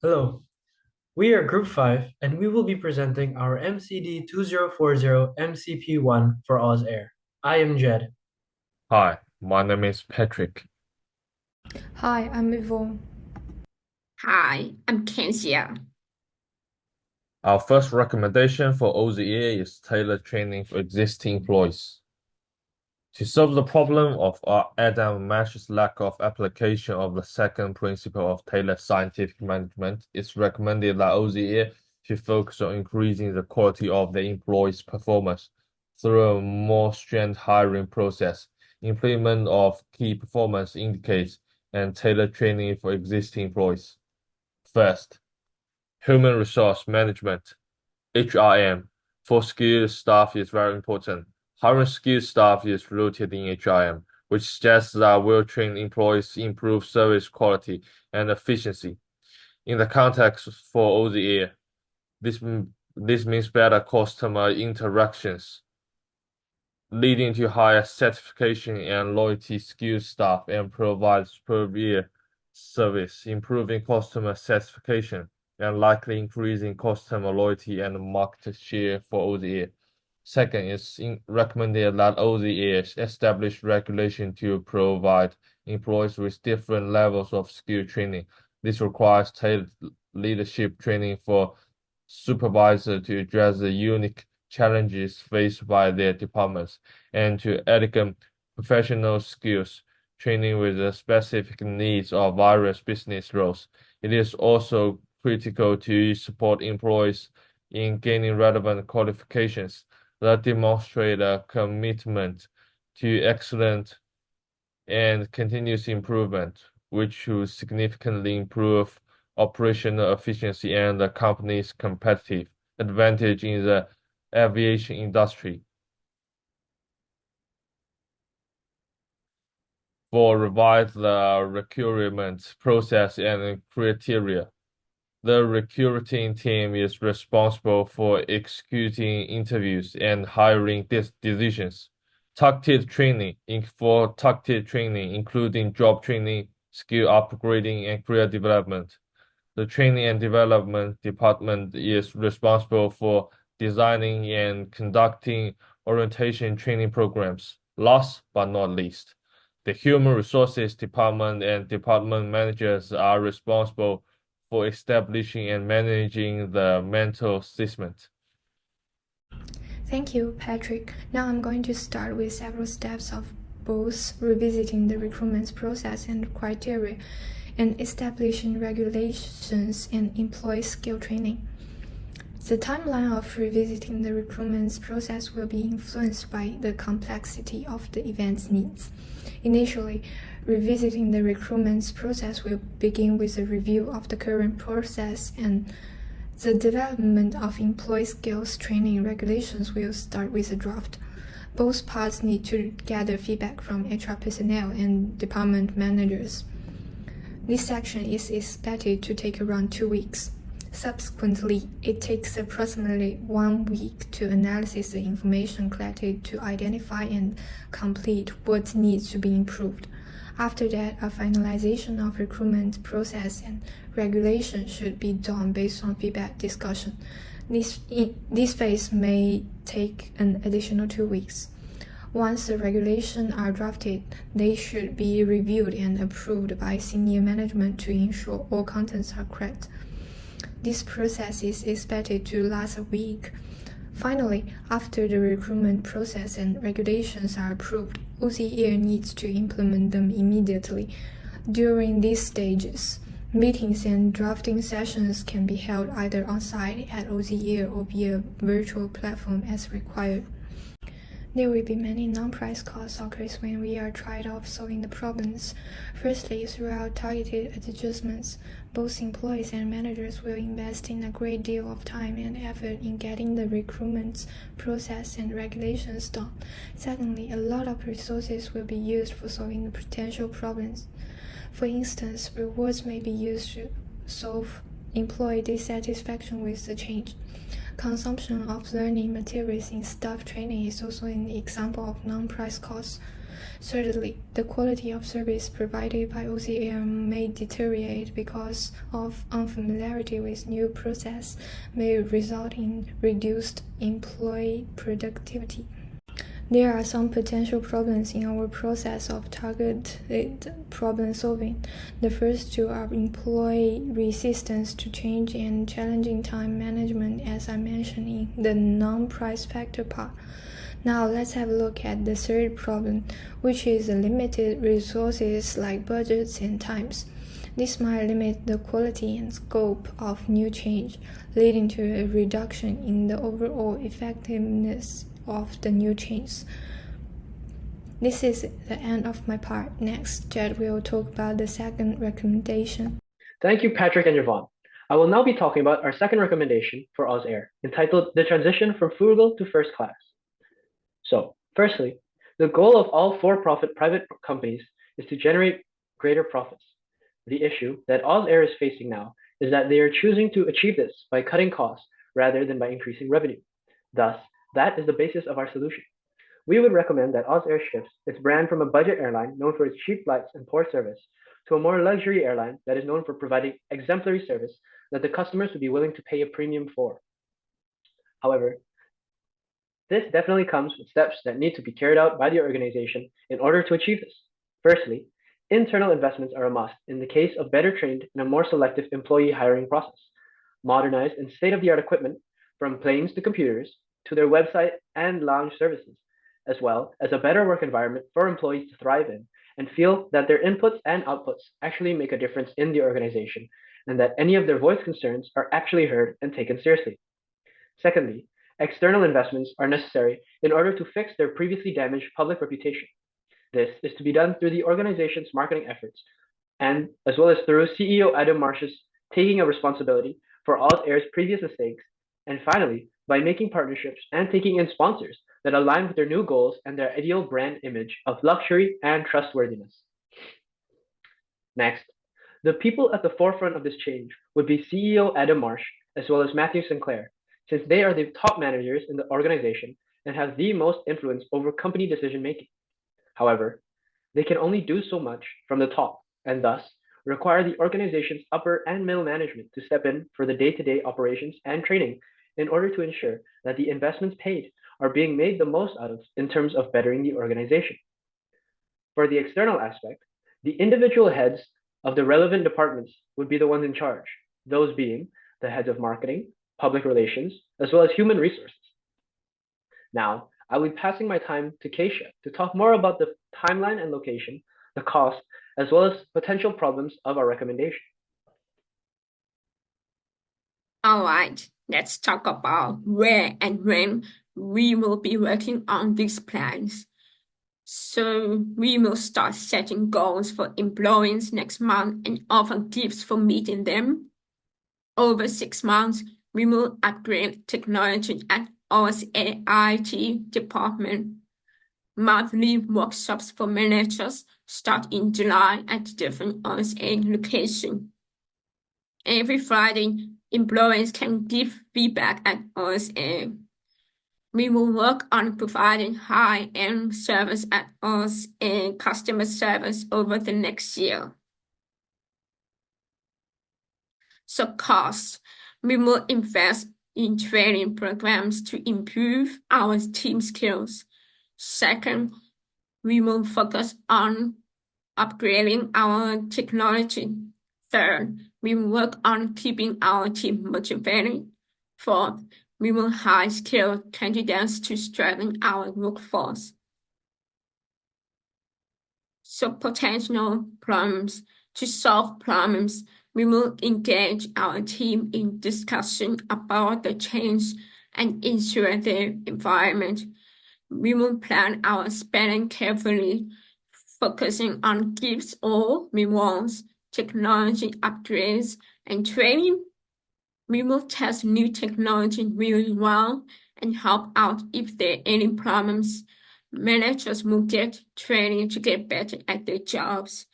Hello, we are Group 5 and we will be presenting our MCD2040 MCP1 for Oz Air. I am Jed. Hi, my name is Petric. Hi, I'm Yvonne. Hi, I'm Kesiah. Our first recommendation for OZA is tailored training for existing employees. To solve the problem of our Adam Mash's lack of application of the second principle of tailored scientific management, it's recommended that OZA should focus on increasing the quality of the employees' performance through a more stringent hiring process, implement of key performance indicators, and tailored training for existing employees. First, human resource management, HRM, for skilled staff is very important. Hiring skilled staff is rooted in HRM, which suggests that well-trained employees improve service quality and efficiency. In the context for OZA, this means better customer interactions, leading to higher certification and loyalty skilled staff and provides superior service, improving customer satisfaction and likely increasing customer loyalty and market share for OZA. Second is recommended that OZA establish regulation to provide employees with different levels of skill training. This requires tailored leadership training for supervisors to address the unique challenges faced by their departments and to elegant professional skills training with the specific needs of various business roles. It is also critical to support employees in gaining relevant qualifications that demonstrate a commitment to excellent and continuous improvement, which will significantly improve operational efficiency and the company's competitive advantage in the aviation industry. For revise the recruitment process and criteria. The recruiting team is responsible for executing interviews and hiring decisions. Targeted training for targeted training, including job training, skill upgrading, and career development. The training and development department is responsible for designing and conducting orientation training programs. Last but not least, the human resources department and department managers are responsible for establishing and managing the mental assessment. Thank you, Patrick. Now I'm going to start with several steps of both revisiting the recruitment process and criteria and establishing regulations and employee skill training. The timeline of revisiting the recruitment process will be influenced by the complexity of the event's needs. Initially, revisiting the recruitment process will begin with a review of the current process, and the development of employee skills training regulations will start with a draft. Both parts need to gather feedback from HR personnel and department managers. This section is expected to take around 2 weeks. Subsequently, it takes approximately 1 week to analyze the information collected to identify and complete what needs to be improved. After that, a finalization of recruitment process and regulation should be done based on feedback discussion. This phase may take an additional 2 weeks. Once the regulations are drafted, they should be reviewed and approved by senior management to ensure all contents are correct. This process is expected to last a week. Finally, after the recruitment process and regulations are approved, OZA needs to implement them immediately. During these stages, meetings and drafting sessions can be held either on-site at OZA or via virtual platform as required. There will be many non-price costs occurs when we are tried of solving the problems. Firstly, through our targeted adjustments, both employees and managers will invest in a great deal of time and effort in getting the recruitment process and regulations done. Secondly, a lot of resources will be used for solving the potential problems. For instance, rewards may be used to solve employee dissatisfaction with the change. Consumption of learning materials in staff training is also an example of non-price costs. Thirdly, the quality of service provided by OZAir may deteriorate because of unfamiliarity with new process, may result in reduced employee productivity. There are some potential problems in our process of targeted problem solving. The first two are employee resistance to change and challenging time management, as I mentioned in the non-price factor part. Now let's have a look at the third problem, which is limited resources like budgets and times. This might limit the quality and scope of new change, leading to a reduction in the overall effectiveness of the new change. This is the end of my part. Next, Jed will talk about the second recommendation. Thank you, Patrick and Yvonne. I will now be talking about our second recommendation for OzAir, entitled The Transition from Frugal to First Class. So, firstly, the goal of all for-profit private companies is to generate greater profits. The issue that OzAir is facing now is that they are choosing to achieve this by cutting costs rather than by increasing revenue. Thus, that is the basis of our solution. We would recommend that OzAir shifts its brand from a budget airline known for its cheap flights and poor service to a more luxury airline that is known for providing exemplary service that the customers would be willing to pay a premium for. However, this definitely comes with steps that need to be carried out by the organization in order to achieve this. Firstly, internal investments are a must in the case of better trained and a more selective employee hiring process, modernized and state-of-the-art equipment from planes to computers to their website and lounge services, as well as a better work environment for employees to thrive in and feel that their inputs and outputs actually make a difference in the organization and that any of their voiced concerns are actually heard and taken seriously. Secondly, external investments are necessary in order to fix their previously damaged public reputation. This is to be done through the organization's marketing efforts and as well as through CEO Adam Marsh's taking a responsibility for OzAir's previous mistakes, and finally, by making partnerships and taking in sponsors that align with their new goals and their ideal brand image of luxury and trustworthiness. Next, the people at the forefront of this change would be CEO Adam Marsh as well as Matthew Sinclair, since they are the top managers in the organization and have the most influence over company decision making. However, they can only do so much from the top and thus require the organization's upper and middle management to step in for the day-to-day operations and training in order to ensure that the investments paid are being made the most out of in terms of bettering the organization. For the external aspect, the individual heads of the relevant departments would be the ones in charge, those being the heads of marketing, public relations, as well as human resources. Now, I will be passing my time to Kesiah to talk more about the timeline and location, the cost, as well as potential problems of our recommendation. All right, let's talk about where and when we will be working on these plans. So we will start setting goals for employees next month and offer gifts for meeting them. Over 6 months, we will upgrade technology at our IT department. Monthly workshops for managers start in July at different OSA locations. Every Friday, employees can give feedback at OSA. We will work on providing high-end service at OSA customer service over the next year. So costs, we will invest in training programs to improve our team skills. Second, we will focus on upgrading our technology. Third, we will work on keeping our team motivated. Fourth, we will hire skilled candidates to strengthen our workforce. So potential problems. To solve problems, we will engage our team in discussion about the change and ensure the environment. We will plan our spending carefully, focusing on gifts or rewards, technology upgrades, and training. We will test new technology really well and help out if there are any problems. Managers will get training to get better at their jobs.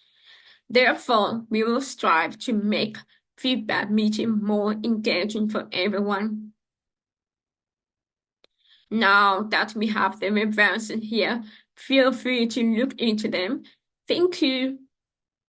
Therefore, we will strive to make feedback meeting more engaging for everyone. Now that we have the reverse here, Feel free to look into them. Thank you.